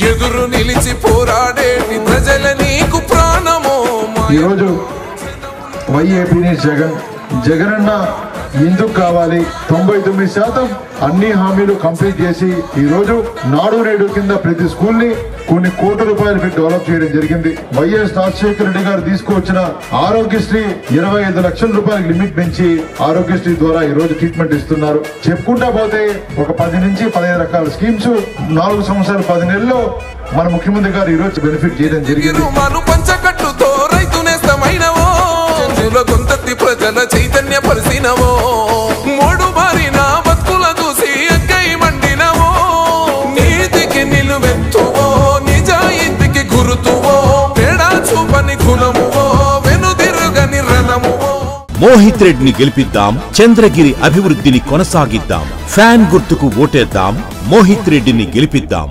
ఎదురు నిలిచి పోరాడేటి ప్రజల నీకు ప్రాణమో ఈరోజు వైఏపీని జగనన్న ఎందుకు కావాలి 99% అన్ని హామీలు కంప్లీట్ చేసి ఈరోజు నాడు నేడు కింద ప్రతి స్కూల్ ని కొన్ని కోట్ల రూపాయలు పెట్టి డెవలప్ చేయడం జరిగింది. వైఎస్ రాజశేఖర రెడ్డి గారు తీసుకువచ్చిన ఆరోగ్యశ్రీ 25 లక్షల రూపాయలకు లిమిట్ పెంచి ఆరోగ్యశ్రీ ద్వారా ఈ రోజు ట్రీట్మెంట్ ఇస్తున్నారు. చెప్పుకుంటా పోతే ఒక 10 నుంచి 15 రకాల స్కీమ్స్ 4 సంవత్సరాలు 10 నెలల్లో మన ముఖ్యమంత్రి గారు ఈ రోజు బెనిఫిట్ చేయడం జరిగింది. ప్రజల చైతన్య పరిసినవో మూడు మారిన బతుకుల చూసి ఎక్కై మండినవో నీతికి నిలువెత్తువో నిజాయితీకి గురుతువో తేడా చూపని కులమువో వెనుదిరుగని రణమువో. మోహిత్ రెడ్డిని గెలిపిద్దాం, చంద్రగిరి అభివృద్ధిని కొనసాగిద్దాం. ఫ్యాన్ గుర్తుకు ఓటేద్దాం, మోహిత్ రెడ్డిని గెలిపిద్దాం.